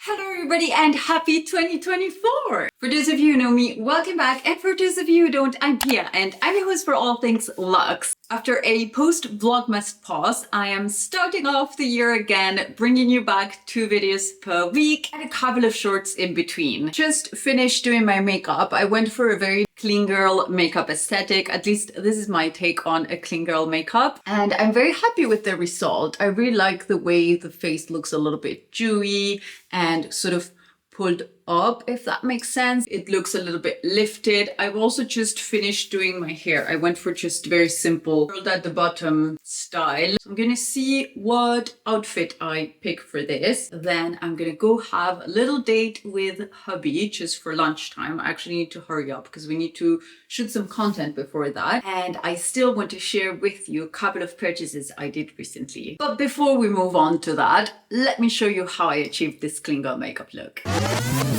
Hello everybody and happy 2024! For those of you who know me, welcome back, and for those of you who don't, I'm Pia and I'm your host for all things luxe. After a post-vlogmas pause, I am starting off the year again, bringing you back 2 videos per week and a couple of shorts in between. Just finished doing my makeup. I went for a very clean girl makeup aesthetic. At least this is my take on a clean girl makeup. And I'm very happy with the result. I really like the way the face looks a little bit dewy and sort of pulled up, if that makes sense. It looks a little bit lifted. I've also just finished doing my hair. I went for just very simple curled at the bottom style. So I'm gonna see what outfit I pick for this. Then I'm gonna go have a little date with hubby just for lunchtime. I actually need to hurry up because we need to shoot some content before that. And I still want to share with you a couple of purchases I did recently. But before we move on to that, let me show you how I achieved this clean girl makeup look.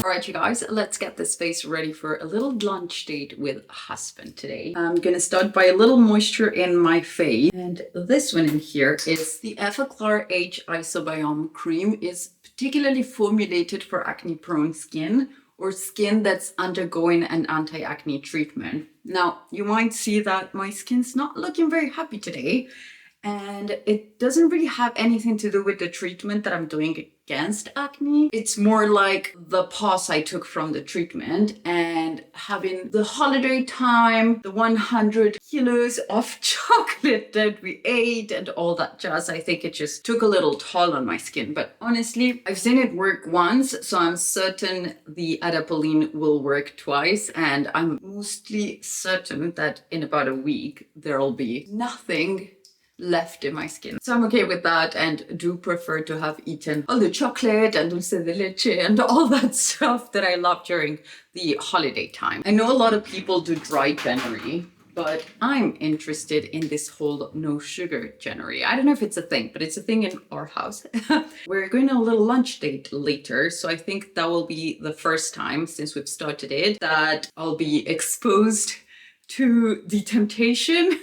Alright you guys, let's get this face ready for a little lunch date with husband today. I'm gonna start by a little moisture in my face. And this one in here is the Effaclar Age Isobiome Cream. Is particularly formulated for acne prone skin or skin that's undergoing an anti-acne treatment. Now, you might see that my skin's not looking very happy today. And it doesn't really have anything to do with the treatment that I'm doing against acne. It's more like the pause I took from the treatment and having the holiday time, the 100 kilos of chocolate that we ate and all that jazz. I think it just took a little toll on my skin. But honestly, I've seen it work once, so I'm certain the adapalene will work twice. And I'm mostly certain that in about a week, there'll be nothing left in my skin. So I'm okay with that and do prefer to have eaten all the chocolate and dulce de leche and all that stuff that I love during the holiday time. I know a lot of people do dry January, but I'm interested in this whole no sugar January. I don't know if it's a thing, but it's a thing in our house. We're going on a little lunch date later, so I think that will be the first time since we've started it that I'll be exposed to the temptation.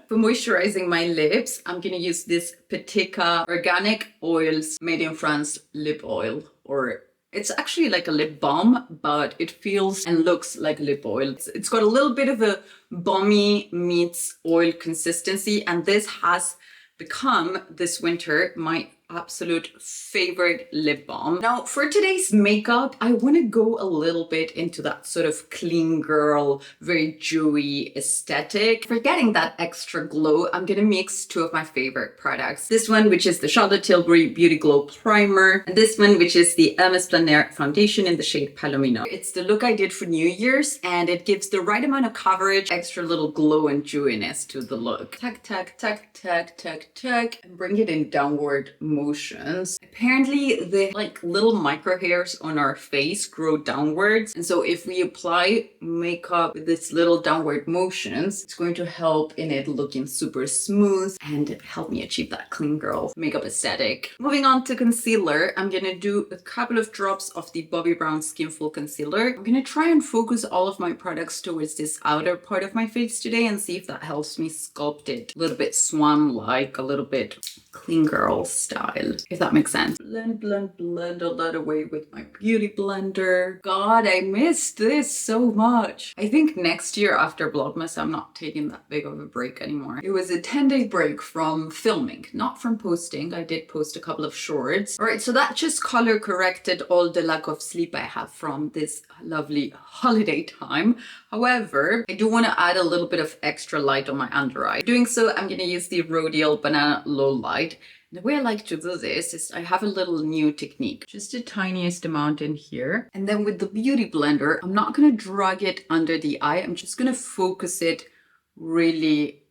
For moisturizing my lips, I'm gonna use this Petica Organic Oils Made in France lip oil, or it's actually like a lip balm, but it feels and looks like lip oil. It's got a little bit of a balmy meets oil consistency, and this has become this winter my absolute favorite lip balm. Now for today's makeup, I want to go a little bit into that sort of clean girl, very dewy aesthetic. For getting that extra glow, I'm gonna mix 2 of my favorite products. This one, which is the Charlotte Tilbury Beauty Glow Primer, and this one, which is the Hermes Plein Air Foundation in the shade Palomino. It's the look I did for New Year's, and it gives the right amount of coverage, extra little glow and dewiness to the look. Tuck, tuck, tuck, tuck, tuck, tuck, and bring it in downward motions. Apparently the little micro hairs on our face grow downwards, and so if we apply makeup with this little downward motions, it's going to help in it looking super smooth and help me achieve that clean girl makeup aesthetic. Moving on to concealer, I'm gonna do a couple of drops of the Bobbi Brown Skinful Concealer. I'm gonna try and focus all of my products towards this outer part of my face today and see if that helps me sculpt it a little bit swan-like, a little bit clean girl style, if that makes sense. Blend, blend, blend all that away with my beauty blender. God, I missed this so much. I think next year after Vlogmas, I'm not taking that big of a break anymore. It was a 10-day break from filming, not from posting. I did post a couple of shorts. All right, so that just color corrected all the lack of sleep I have from this lovely holiday time. However, I do want to add a little bit of extra light on my under eye. Doing so, I'm going to use the Rodial Banana Low Light. The way I like to do this is I have a little new technique, just the tiniest amount in here. And then with the beauty blender, I'm not going to drag it under the eye. I'm just going to focus it really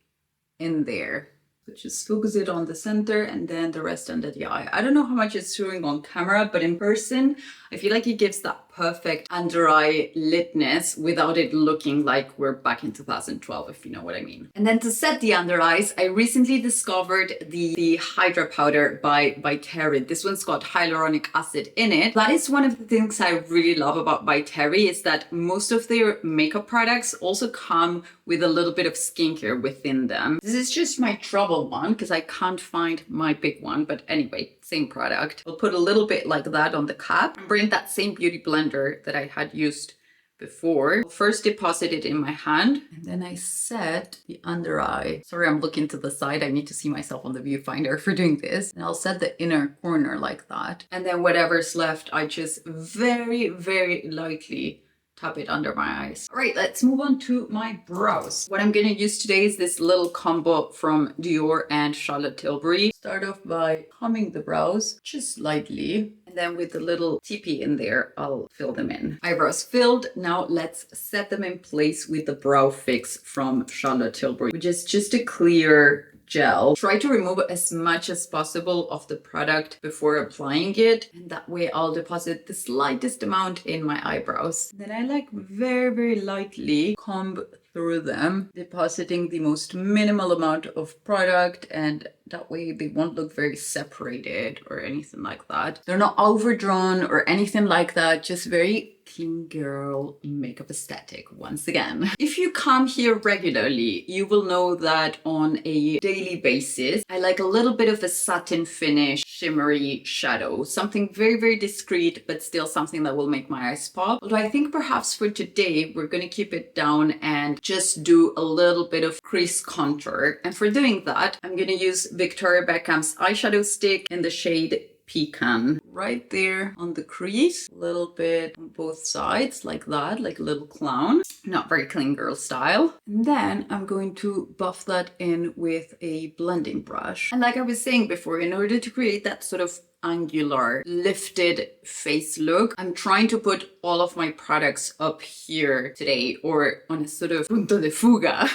in there. So just focus it on the center and then the rest under the eye. I don't know how much it's showing on camera, but in person, I feel like it gives that perfect under eye litness without it looking like we're back in 2012, if you know what I mean. And then to set the under eyes, I recently discovered the Hydra Powder by Terry. This one's got hyaluronic acid in it. That is one of the things I really love about by Terry, is that most of their makeup products also come with a little bit of skincare within them. This is just my trouble one because I can't find my big one, but anyway, same product. I'll put a little bit like that on the cap and bring that same beauty blender that I had used before. First deposit it in my hand and then I set the under eye. Sorry, I'm looking to the side. I need to see myself on the viewfinder for doing this. And I'll set the inner corner like that. And then whatever's left, I just very, very lightly tap it under my eyes. All right, let's move on to my brows. What I'm gonna use today is this little combo from Dior and Charlotte Tilbury. Start off by combing the brows just lightly. And then with the little teepee in there, I'll fill them in. Eyebrows filled. Now let's set them in place with the Brow Fix from Charlotte Tilbury, which is just a clear gel. Try to remove as much as possible of the product before applying it, and that way I'll deposit the slightest amount in my eyebrows. Then I like very, very lightly comb through them, depositing the most minimal amount of product, and that way they won't look very separated or anything like that. They're not overdrawn or anything like that, just very clean girl makeup aesthetic once again. If you come here regularly, you will know that on a daily basis, I like a little bit of a satin finish, shimmery shadow, something very, very discreet, but still something that will make my eyes pop. Although I think perhaps for today, we're gonna keep it down and just do a little bit of crease contour. And for doing that, I'm gonna use Victoria Beckham's eyeshadow stick in the shade Pecan. Right there on the crease, a little bit on both sides like that, like a little clown. Not very clean girl style. And then I'm going to buff that in with a blending brush. And like I was saying before, in order to create that sort of angular, lifted face look, I'm trying to put all of my products up here today, or on a sort of punto de fuga.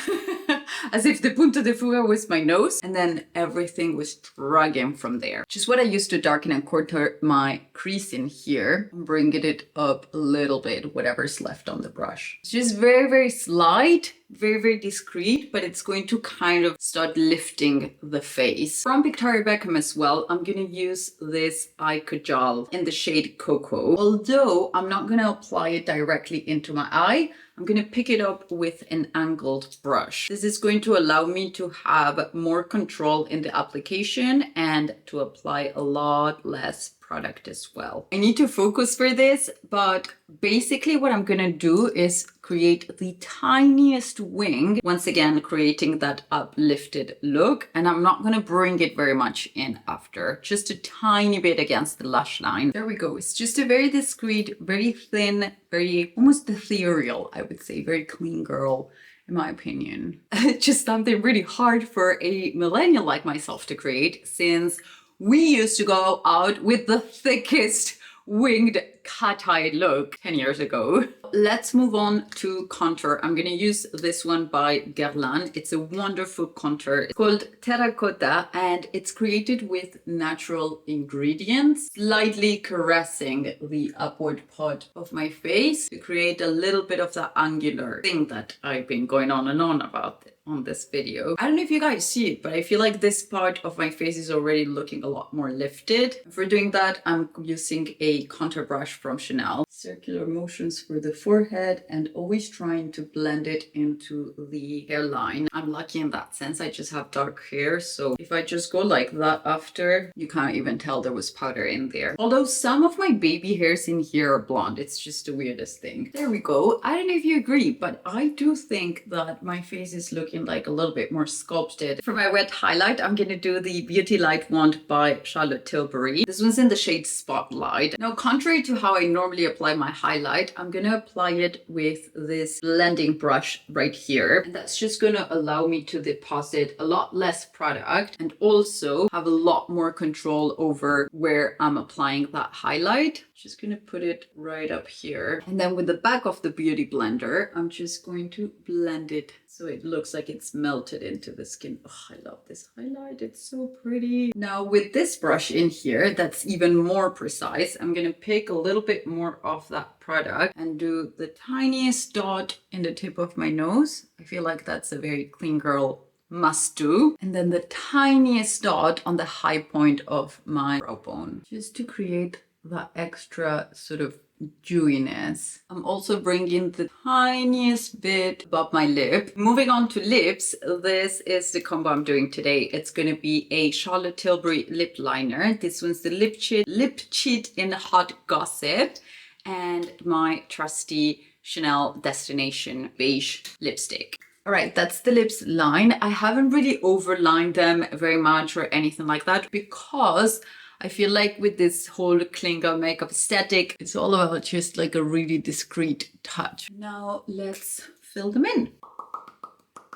As if the punto de fuga was my nose, and then everything was dragging from there. Which is what I used to darken and contour my crease in here. I'm bringing it up a little bit, whatever's left on the brush. It's just very, very slight, very, very discreet, but it's going to kind of start lifting the face. From Victoria Beckham as well, I'm gonna use this eye kajal in the shade Cocoa. Although I'm not gonna apply it directly into my eye, I'm gonna pick it up with an angled brush. This is going to allow me to have more control in the application and to apply a lot less product as well. I need to focus for this, but basically what I'm gonna do is create the tiniest wing, once again creating that uplifted look, and I'm not gonna bring it very much in after, just a tiny bit against the lash line. There we go. It's just a very discreet, very thin, very almost ethereal, I would say, very clean girl, in my opinion. Just something really hard for a millennial like myself to create, since we used to go out with the thickest winged cat-eye look 10 years ago. Let's move on to contour. I'm gonna use this one by Guerlain. It's a wonderful contour. It's called Terracotta, and it's created with natural ingredients, slightly caressing the upward part of my face to create a little bit of that angular thing that I've been going on and on about on this video. I don't know if you guys see it, but I feel like this part of my face is already looking a lot more lifted. For doing that, I'm using a contour brush from Chanel. Circular motions for the forehead and always trying to blend it into the hairline. I'm lucky in that sense. I just have dark hair, so if I just go like that after, you can't even tell there was powder in there. Although some of my baby hairs in here are blonde. It's just the weirdest thing. There we go. I don't know if you agree, but I do think that my face is looking like a little bit more sculpted. For my wet highlight, I'm gonna do the Beauty Light Wand by Charlotte Tilbury. This one's in the shade Spotlight. Now, contrary to how I normally apply my highlight, I'm gonna apply it with this blending brush right here. And that's just gonna allow me to deposit a lot less product and also have a lot more control over where I'm applying that highlight. Just gonna put it right up here. And then with the back of the Beauty Blender, I'm just going to blend it so it looks like it's melted into the skin. Oh, I love this highlight. It's so pretty. Now with this brush in here, that's even more precise. I'm gonna pick a little bit more of that product and do the tiniest dot in the tip of my nose. I feel like that's a very clean girl must do. And then the tiniest dot on the high point of my brow bone, just to create that extra sort of dewiness. I'm also bringing the tiniest bit above my lip. Moving on to lips, this is the combo I'm doing today. It's going to be a Charlotte Tilbury lip liner. This one's the Lip Cheat in Hot Gossip, and my trusty Chanel Destination Beige lipstick. All right, that's the lips line. I haven't really overlined them very much or anything like that because I feel like with this whole clean girl makeup aesthetic, it's all about just like a really discreet touch. Now let's fill them in.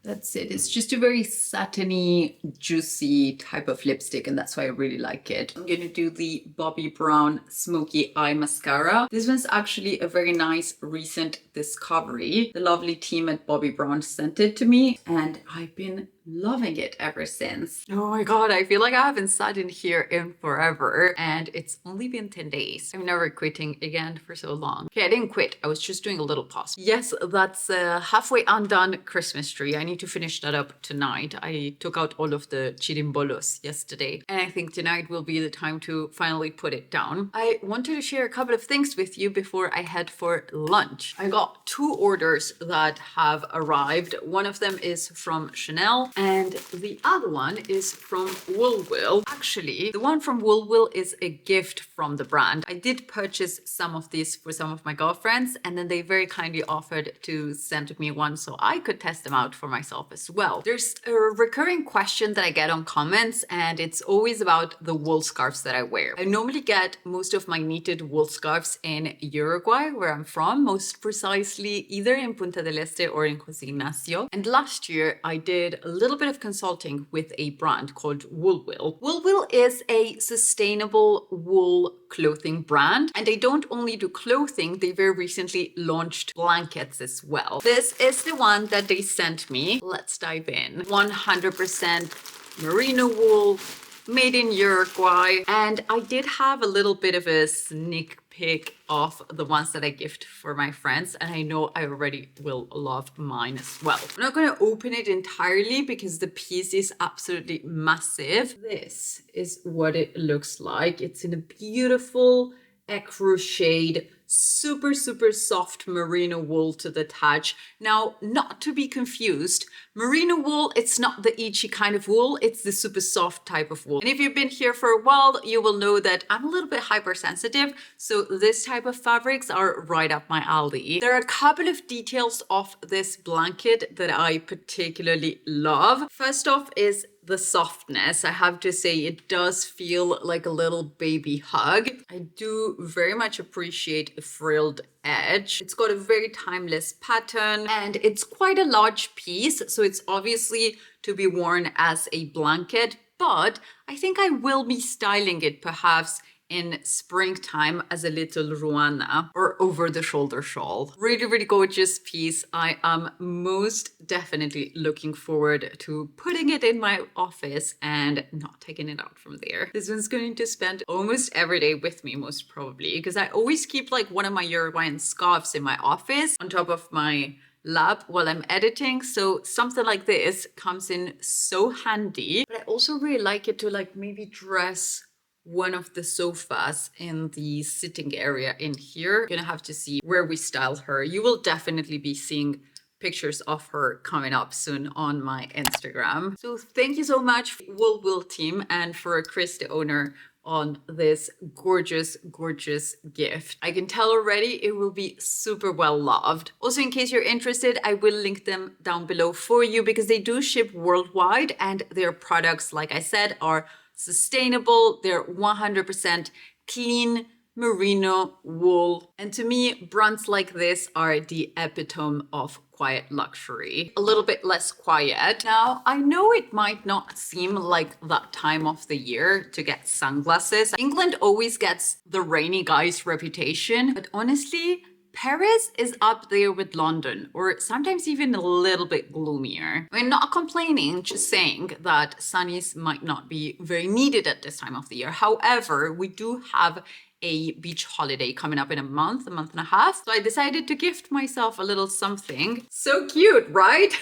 That's it. It's just a very satiny, juicy type of lipstick, and that's why I really like it. I'm going to do the Bobbi Brown Smoky Eye Mascara. This one's actually a very nice recent discovery. The lovely team at Bobbi Brown sent it to me, and I've been loving it ever since. Oh my god, I feel like I haven't sat in here in forever, and it's only been 10 days. I'm never quitting again for so long. Okay, I didn't quit. I was just doing a little pause. Yes, that's a halfway undone Christmas tree. I need to finish that up tonight. I took out all of the chirimbolos yesterday, and I think tonight will be the time to finally put it down. I wanted to share a couple of things with you before I head for lunch. I got 2 orders that have arrived. One of them is from Chanel, and the other one is from Woolwill. Actually, the one from Woolwill is a gift from the brand. I did purchase some of these for some of my girlfriends, and then they very kindly offered to send me one so I could test them out for myself as well. There's a recurring question that I get on comments, and it's always about the wool scarves that I wear. I normally get most of my knitted wool scarves in Uruguay, where I'm from, most precisely either in Punta del Este or in Jose Ignacio. And last year I did a little bit of consulting with a brand called Woolwill. Woolwill is a sustainable wool clothing brand, and they don't only do clothing, they very recently launched blankets as well. This is the one that they sent me. Let's dive in. 100% merino wool, made in Uruguay, and I did have a little bit of a sneak peek of the ones that I gift for my friends, and I know I already will love mine as well. I'm not going to open it entirely because the piece is absolutely massive. This is what it looks like. It's in a beautiful ecru shade, super soft merino wool to the touch. Now, not to be confused, merino wool, it's not the itchy kind of wool, it's the super soft type of wool. And if you've been here for a while, you will know that I'm a little bit hypersensitive, so this type of fabrics are right up my alley. There are a couple of details of this blanket that I particularly love. First off is the softness. I have to say it does feel like a little baby hug. I do very much appreciate the frilled edge. It's got a very timeless pattern, and it's quite a large piece, so it's obviously to be worn as a blanket, but I think I will be styling it perhaps in springtime as a little ruana or over-the-shoulder shawl. Really gorgeous piece. I am most definitely looking forward to putting it in my office and not taking it out from there. This one's going to spend almost every day with me, most probably, because I always keep like one of my Uruguayan scarves in my office on top of my lap while I'm editing, so something like this comes in so handy. But I also really like it to like maybe dress one of the sofas in the sitting area in here. You're gonna have to see where we style her. You will definitely be seeing pictures of her coming up soon on my Instagram. So thank you so much, Woolwill team, and for Chris, the owner, on this gorgeous gift. I can tell already it will be super well loved. Also, in case you're interested, I will link them down below for you because they do ship worldwide, and their products, like I said, are sustainable. They're 100% clean merino wool. And to me, brands like this are the epitome of quiet luxury. A little bit less quiet. Now, I know it might not seem like that time of the year to get sunglasses. England always gets the rainy guy's reputation, but honestly, Paris is up there with London, or sometimes even a little bit gloomier. I mean, not complaining, just saying that sunnies might not be very needed at this time of the year. However, we do have a beach holiday coming up in a month and a half. So I decided to gift myself a little something. So cute, right?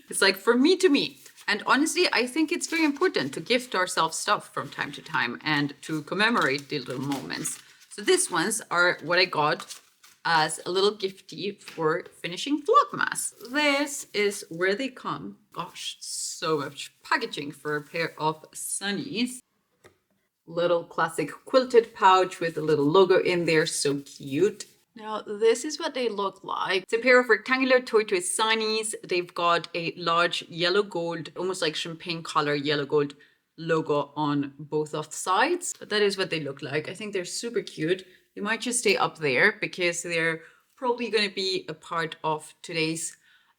It's like from me to me. And honestly, I think it's very important to gift ourselves stuff from time to time and to commemorate the little moments. So these ones are what I got as a little gifty for finishing Vlogmas. This is where they come. Gosh, so much packaging for a pair of sunnies. Little classic quilted pouch with a little logo in there, so cute. Now, this is what they look like. It's a pair of rectangular tortoise sunnies. They've got a large yellow gold, almost like champagne color yellow gold logo on both of the sides. But that is what they look like. I think they're super cute. They might just stay up there because they're probably going to be a part of today's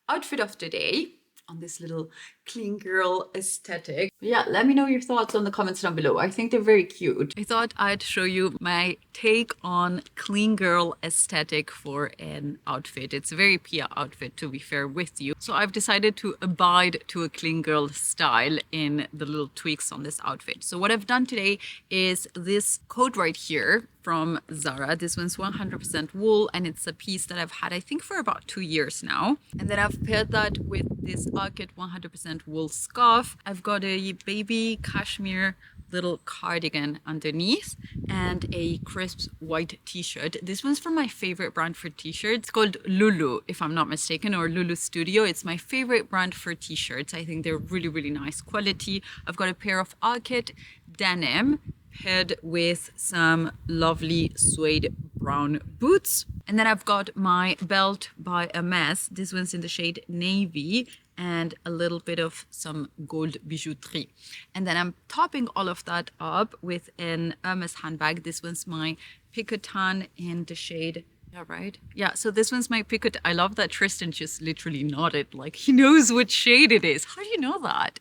outfit of the day on this little clean girl aesthetic. Yeah, let me know your thoughts on the comments down below. I think they're very cute. I thought I'd show you my take on clean girl aesthetic for an outfit. It's a very Pia outfit, to be fair with you. So I've decided to abide to a clean girl style in the little tweaks on this outfit. So what I've done today is this coat right here from Zara. This one's 100% wool, and it's a piece that I've had, I think, for about 2 years now. And then I've paired that with this Arcade 100% wool scarf. I've got a baby cashmere little cardigan underneath and a crisp white t-shirt. This one's from my favorite brand for t-shirts. It's called Lulu, if I'm not mistaken, or Lulu Studio. It's my favorite brand for t-shirts. I think they're really, really nice quality. I've got a pair of Arcade denim paired with some lovely suede brown boots. And then I've got my belt by Hermes. This one's in the shade navy, and a little bit of some gold bijouterie. And then I'm topping all of that up with an Hermes handbag. This one's my Picotin in the shade, yeah, right? Yeah, so this one's my Picot. I love that Tristan just literally nodded like he knows what shade it is. How do you know that?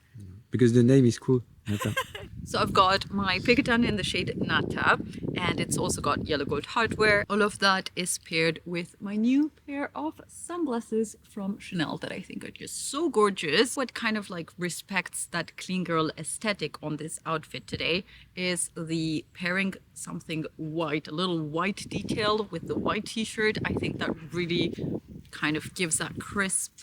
Because the name is cool. So I've got my Picotin in the shade Nata, and it's also got yellow gold hardware. All of that is paired with my new pair of sunglasses from Chanel that I think are just so gorgeous. What kind of like respects that clean girl aesthetic on this outfit today is the pairing something white, a little white detail with the white t-shirt. I think that really kind of gives that crisp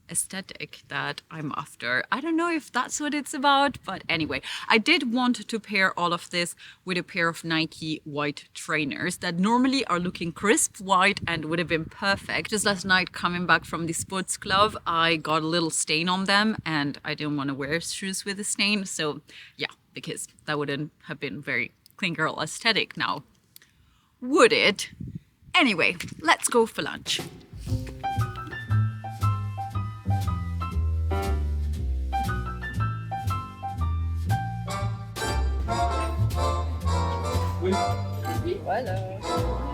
aesthetic that I'm after. I don't know if that's what it's about, but anyway, I did want to pair all of this with a pair of Nike white trainers that normally are looking crisp white and would have been perfect. Just last night coming back from the sports club, I got a little stain on them and I didn't want to wear shoes with a stain. So yeah, because that wouldn't have been very clean girl aesthetic now, would it? Anyway, let's go for lunch. Voilà.